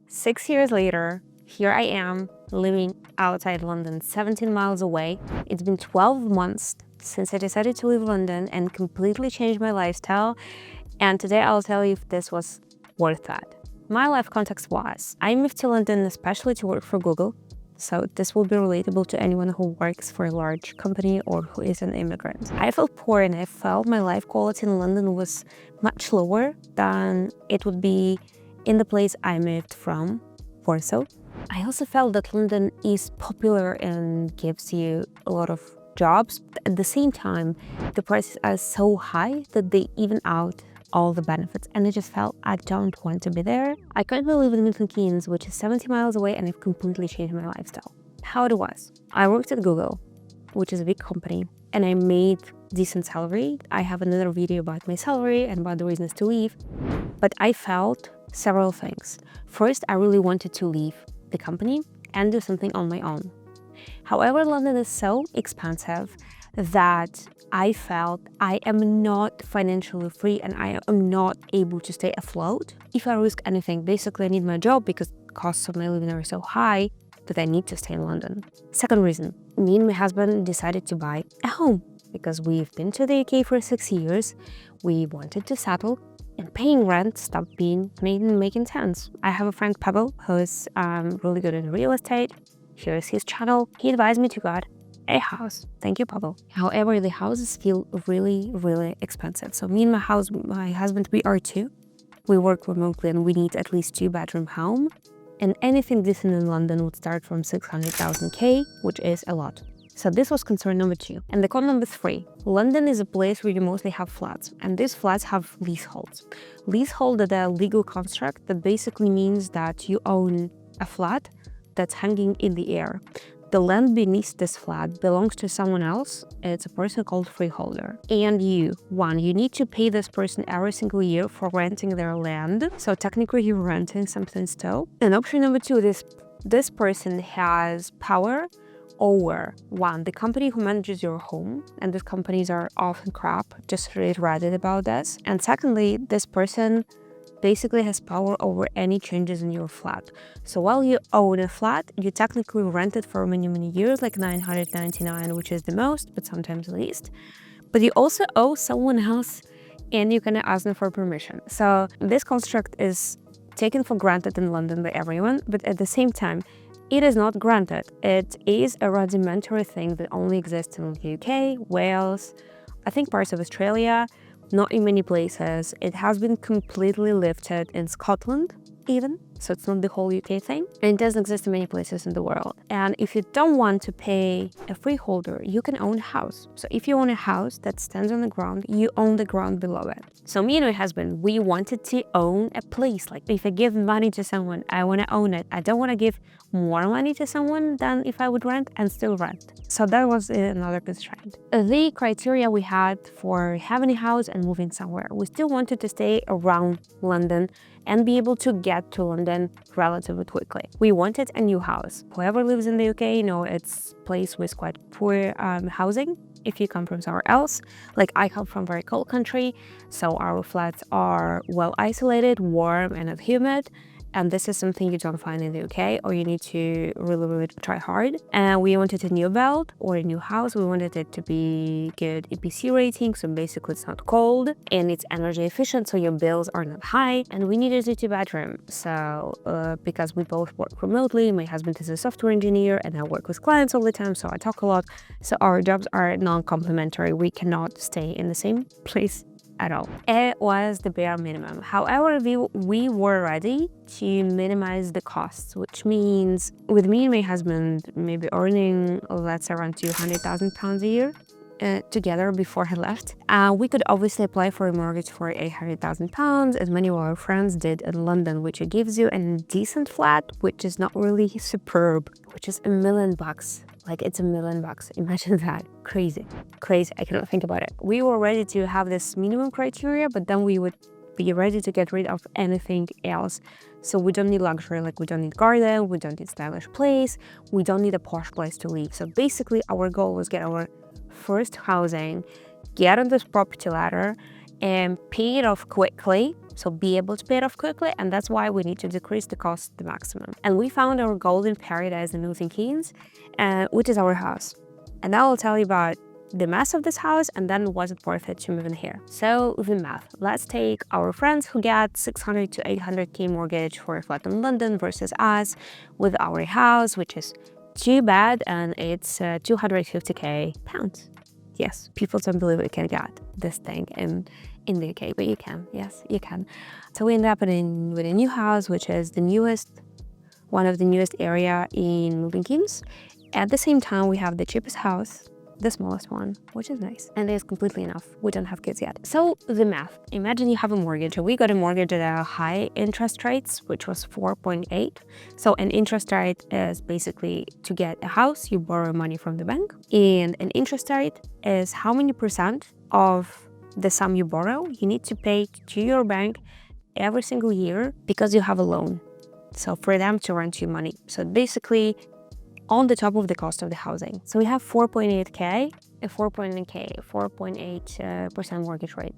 6 years later, here I am living outside London, 17 miles away. It's been 12 months since I decided to leave London and completely change my lifestyle. And today I'll tell you if this was worth that. My life context was, I moved to London especially to work for Google. So this will be relatable to anyone who works for a large company or who is an immigrant. I felt poor and I felt my life quality in London was much lower than it would be in the place I moved from, Warsaw. I also felt that London is popular and gives you a lot of jobs. At the same time, the prices are so high that they even out all the benefits, and I just felt I don't want to be there. I currently live in Milton Keynes, which is 70 miles away, and I've completely changed my lifestyle. How it was, I worked at Google, which is a big company, and I made decent salary. I have another video about my salary and about the reasons to leave, but I felt several things. First, I really wanted to leave the company and do something on my own. However, London is so expensive that I felt I am not financially free and I am not able to stay afloat if I risk anything. Basically, I need my job because costs of my living are so high that I need to stay in London. Second reason, me and my husband decided to buy a home because we've been to the UK for 6 years. We wanted to settle and paying rent stopped making sense. I have a friend, Pavel, who is really good in real estate. Here's his channel. He advised me to get a house. Thank you, Pavel. However, the houses feel really, really expensive. So me and my husband, we are two. We work remotely and we need at least 2-bedroom home. And anything decent in London would start from 600,000 K, which is a lot. So this was concern number 2. And the con number 3, London is a place where you mostly have flats, and these flats have leaseholds. Leasehold is a legal construct that basically means that you own a flat that's hanging in the air. The land beneath this flat belongs to someone else. It's a person called freeholder. And you need to pay this person every single year for renting their land. So technically you're renting something still. And option number 2, this person has power over, 1, the company who manages your home, and these companies are often crap, just read Reddit about this. And secondly, this person basically has power over any changes in your flat. So while you own a flat, you technically rent it for many, many years, like 999, which is the most, but sometimes least. But you also owe someone else and you can ask them for permission. So this construct is taken for granted in London by everyone, but at the same time, it is not granted. It is a rudimentary thing that only exists in the UK, Wales, I think parts of Australia, not in many places. It has been completely lifted in Scotland even, so it's not the whole UK thing. And it doesn't exist in many places in the world. And if you don't want to pay a freeholder, you can own a house. So if you own a house that stands on the ground, you own the ground below it. So me and my husband, we wanted to own a place. Like if I give money to someone, I want to own it. I don't want to give more money to someone than if I would rent and still rent. So that was another constraint. The criteria we had for having a house and moving somewhere, we still wanted to stay around London and be able to get to London relatively quickly. We wanted a new house. Whoever lives in the UK, it's a place with quite poor housing. If you come from somewhere else, like I come from a very cold country, so our flats are well isolated, warm and not humid. And this is something you don't find in the UK, or you need to really, really try hard. And we wanted a new build or a new house. We wanted it to be good EPC rating, so basically it's not cold and it's energy efficient, so your bills are not high. And we needed a 2-bedroom. So because we both work remotely, my husband is a software engineer and I work with clients all the time, so I talk a lot. So our jobs are non-complementary. We cannot stay in the same place at all. It was the bare minimum. However, we were ready to minimize the costs, which means with me and my husband maybe earning, let's say, around £200,000 a year together before he left, we could obviously apply for a mortgage for £800,000, as many of our friends did in London, which gives you a decent flat, which is not really superb, which is $1 million. Like it's $1 million. Imagine that. Crazy. I cannot think about it. We were ready to have this minimum criteria, but then we would be ready to get rid of anything else. So we don't need luxury, like we don't need garden, we don't need stylish place, we don't need a posh place to live. So basically our goal was get our first housing, get on this property ladder and pay it off quickly So be able to pay it off quickly, and that's why we need to decrease the cost to the maximum. And we found our golden paradise in Milton Keynes, which is our house. And now I'll tell you about the mess of this house and then was it worth it to move in here. So the math. Let's take our friends who get 600 to 800k mortgage for a flat in London versus us with our house, which is too bad, and it's 250k pounds. Yes, people don't believe we can get this thing in the UK, but you can. Yes, you can. So we ended up with a new house, which is one of the newest area in Milton Keynes. At the same time, we have the cheapest house, the smallest one, which is nice, and it's completely enough. We don't have kids yet. So the math. Imagine you have a mortgage. We got a mortgage at a high interest rates, which was 4.8. So an interest rate is basically to get a house, you borrow money from the bank, and an interest rate is how many percent of the sum you borrow you need to pay to your bank every single year because you have a loan. So for them to rent you money. So basically on the top of the cost of the housing. So we have 4.8k, a 4.8% mortgage rate.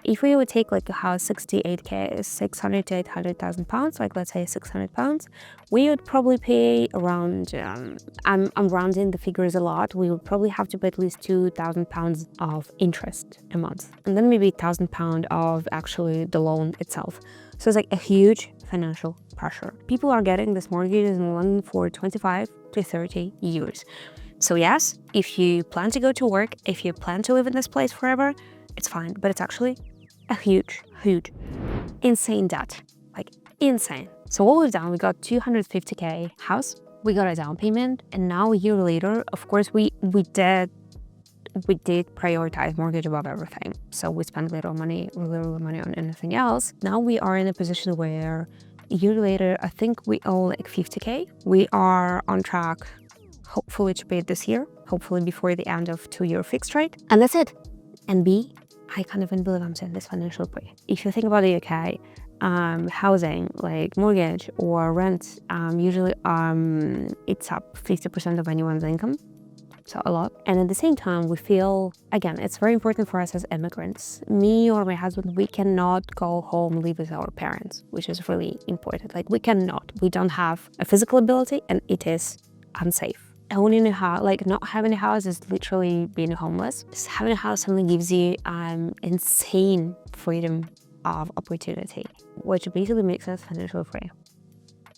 If we would take like a house 68k, 600 to 800,000 pounds, like let's say 600 pounds, we would probably pay around, I'm rounding the figures a lot, we would probably have to pay at least 2,000 pounds of interest a month. And then maybe 1,000 pounds of actually the loan itself. So it's like a huge financial pressure. People are getting this mortgage in London for 25 to 30 years. So yes, if you plan to go to work, if you plan to live in this place forever, it's fine. But it's actually a huge, insane debt. Like insane. So what we've done, we got 250k house, we got a down payment, and now a year later, of course, we did prioritize mortgage above everything. So we spent little money on anything else. Now we are in a position where a year later, I think we owe like 50k. We are on track, hopefully, to pay it this year, hopefully before the end of 2-year fixed rate. And that's it. And B, I can't even believe I'm saying this financial way. If you think about the UK, housing, like mortgage or rent, usually it's up 50% of anyone's income. So a lot. And at the same time, we feel, again, it's very important for us as immigrants. Me or my husband, we cannot go home, live with our parents, which is really important. Like we don't have a physical ability, and it is unsafe. Owning a house, like not having a house is literally being homeless. Just having a house only gives you insane freedom of opportunity, which basically makes us financially free.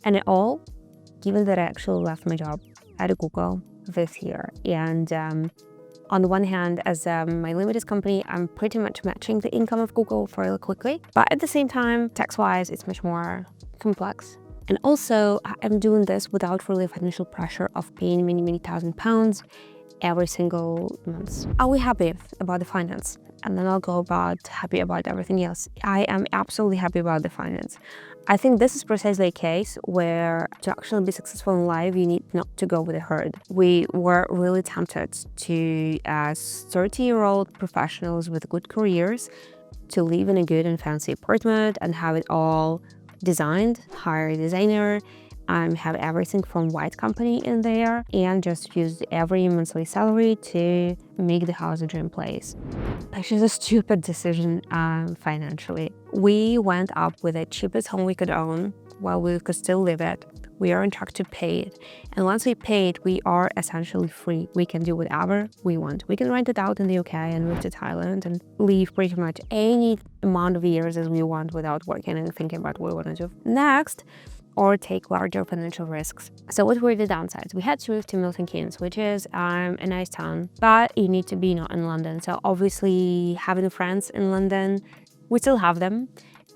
And it all, given that I actually left my job at Google this year, and on the one hand, as my limited company, I'm pretty much matching the income of Google fairly quickly, but at the same time, tax-wise, it's much more complex. And also, I'm doing this without really financial pressure of paying many thousand pounds every single month. Are we happy about the finance? And then I'll go happy about everything else. I am absolutely happy about the finance. I think this is precisely a case where to actually be successful in life, you need not to go with the herd. We were really tempted to, as 30-year-old professionals with good careers, to live in a good and fancy apartment and have it all designed, hire a designer, have everything from white company in there, and just use every monthly salary to make the house a dream place. That's just a stupid decision financially. We went up with the cheapest home we could own while we could still live it. We are on track to pay it. And once we pay it, we are essentially free. We can do whatever we want. We can rent it out in the UK and move to Thailand and live pretty much any amount of years as we want without working and thinking about what we want to do next, or take larger financial risks. So what were the downsides? We had to move to Milton Keynes, which is a nice town, but you need to be not in London. So obviously having friends in London, we still have them.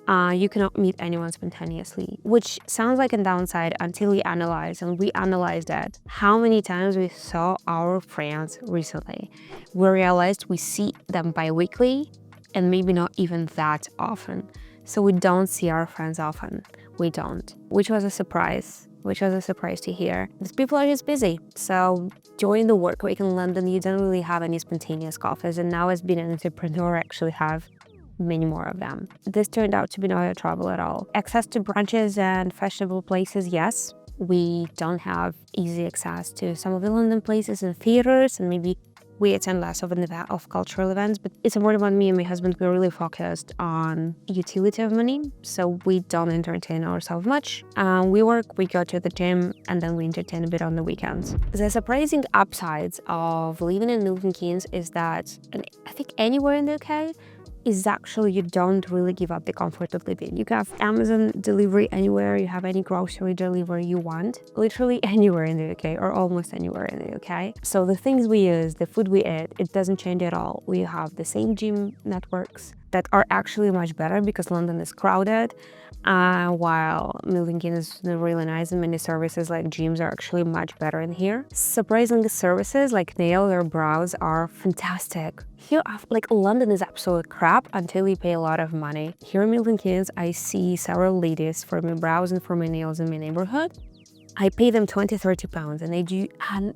You cannot meet anyone spontaneously, which sounds like a downside until we analyze, and we analyzed that. How many times we saw our friends recently. We realized we see them bi-weekly and maybe not even that often. So we don't see our friends often. We don't, which was a surprise to hear. These people are just busy. So during the work week in London, you don't really have any spontaneous coffees. And now as being an entrepreneur, I actually have many more of them. This turned out to be not a trouble at all. Access to brunches and fashionable places, yes. We don't have easy access to some of the London places and theaters and maybe We attend less of cultural events, but it's important about me and my husband. We're really focused on utility of money, so we don't entertain ourselves much. We work, we go to the gym, and then we entertain a bit on the weekends. The surprising upsides of living in Milton Keynes is that, and I think anywhere in the UK, is actually you don't really give up the comfort of living. You have Amazon delivery anywhere, you have any grocery delivery you want, literally anywhere in the UK or almost anywhere in the UK. So the things we use, the food we eat, it doesn't change at all. We have the same gym networks that are actually much better because London is crowded, while Milton Keynes is really nice and many services like gyms are actually much better in here. Surprisingly, services like nails or brows are fantastic. Here, like London is absolute crap until you pay a lot of money. Here in Milton Keynes, I see several ladies for my brows and for my nails in my neighborhood. I pay them 20-30 pounds and they do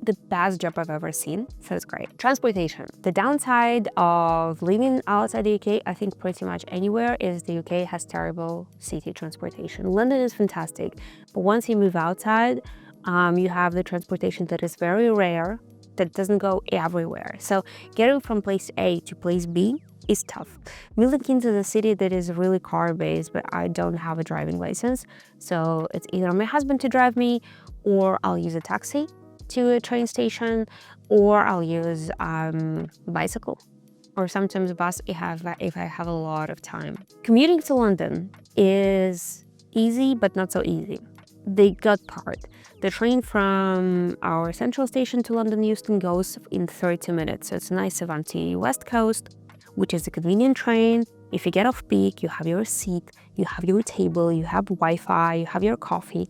the best job I've ever seen, so it's great. Transportation. The downside of living outside the UK, I think pretty much anywhere, is the UK has terrible city transportation. London is fantastic, but once you move outside, you have the transportation that is very rare, that doesn't go everywhere. So getting from place A to place B is tough. Milton Keynes is a city that is really car-based, but I don't have a driving license. So it's either my husband to drive me, or I'll use a taxi to a train station, or I'll use bicycle, or sometimes a bus if I have a lot of time. Commuting to London is easy, but not so easy. The gut part. The train from our central station to London Euston goes in 30 minutes. So it's a nice Avanti West Coast, which is a convenient train. If you get off peak, you have your seat, you have your table, you have Wi-Fi, you have your coffee.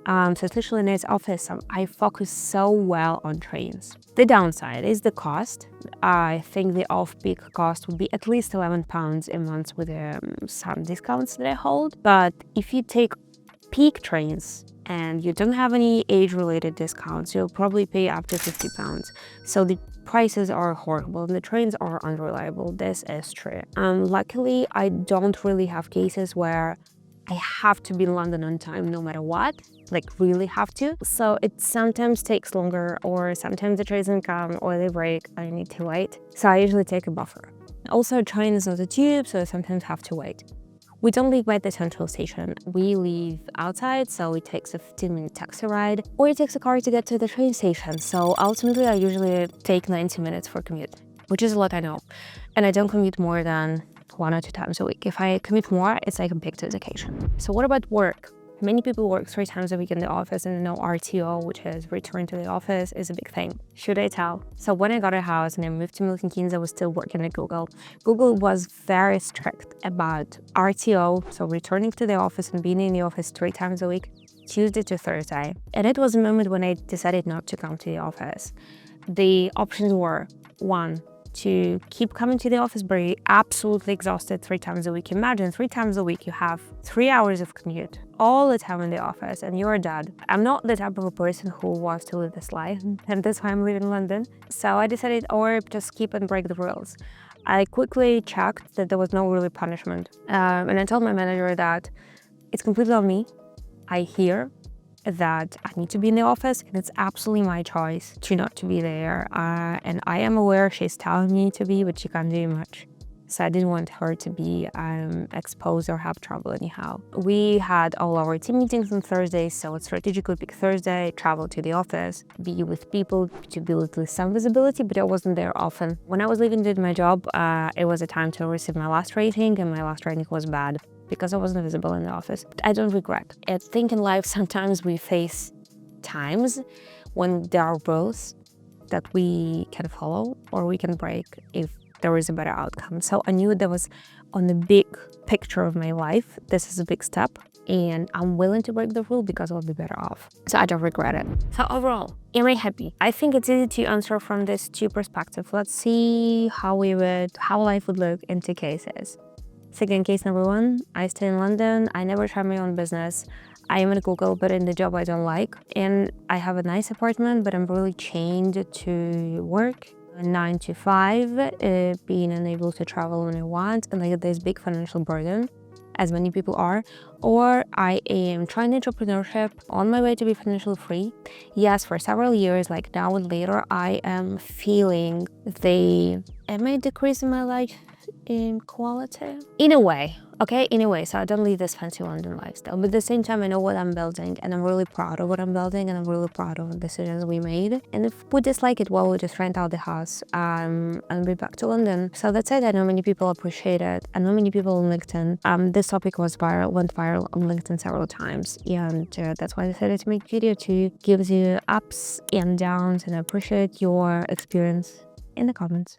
So it's literally a nice office. I focus so well on trains. The downside is the cost. I think the off-peak cost would be at least £11 a month with some discounts that I hold. But if you take peak trains and you don't have any age-related discounts, you'll probably pay up to £50. So the prices are horrible and the trains are unreliable. This is true. Luckily, I don't really have cases where I have to be in London on time no matter what, like really have to. So it sometimes takes longer, or sometimes the trains don't come or they break, I need to wait. So I usually take a buffer. Also, a train is not a tube, so I sometimes have to wait. We don't live by the central station. We live outside, so it takes a 15-minute taxi ride, or it takes a car to get to the train station. So ultimately, I usually take 90 minutes for commute, which is a lot, I know. And I don't commute more than 1 or 2 times a week. If I commute more, it's like a big dedication. So what about work? Many people work 3 times a week in the office, and no RTO, which is return to the office, is a big thing. Should I tell? So when I got a house and I moved to Milton Keynes, I was still working at Google. Google was very strict about RTO, so returning to the office and being in the office 3 times a week, Tuesday to Thursday. And it was a moment when I decided not to come to the office. The options were, 1, to keep coming to the office but you're absolutely exhausted 3 times a week. Imagine 3 times a week you have 3 hours of commute all the time in the office and you're dead. I'm not the type of a person who wants to live this life, and that's why I'm living in London. So I decided, or just keep and break the rules. I quickly checked that there was no really punishment, and I told my manager that it's completely on me. I hear that I need to be in the office and it's absolutely my choice to not to be there, and I am aware she's telling me to be, but she can't do much. So I didn't want her to be exposed or have trouble anyhow. We had all our team meetings on Thursdays, so it's strategically pick Thursday, travel to the office, be with people to build at least some visibility, but I wasn't there often. When I was leaving to do my job, it was a time to receive my last rating, and my last rating was bad because I wasn't visible in the office. But I don't regret. I think in life sometimes we face times when there are rules that we can follow or we can break if there is a better outcome. So I knew that was on the big picture of my life. This is a big step and I'm willing to break the rule because I'll be better off. So I don't regret it. So overall, am I happy? I think it's easy to answer from these 2 perspectives. Let's see how life would look in 2 cases. Second case number 1, I stay in London. I never try my own business. I am at Google, but in the job I don't like. And I have a nice apartment, but I'm really chained to work. 9 to 5, being unable to travel when I want, and like this big financial burden. as many people are, or I am trying entrepreneurship on my way to be financially free. Yes, for several years, like now and later, I am feeling am I decreasing my life in quality? In a way, okay? In a way, so I don't live this fancy London lifestyle, but at the same time, I know what I'm building, and I'm really proud of what I'm building, and I'm really proud of the decisions we made. And if we dislike it, well, we'll just rent out the house and be back to London. So that's it. I know many people appreciate it. I know many people on LinkedIn. This topic went viral on LinkedIn several times, and that's why I decided to make a video to give you ups and downs, and I appreciate your experience in the comments.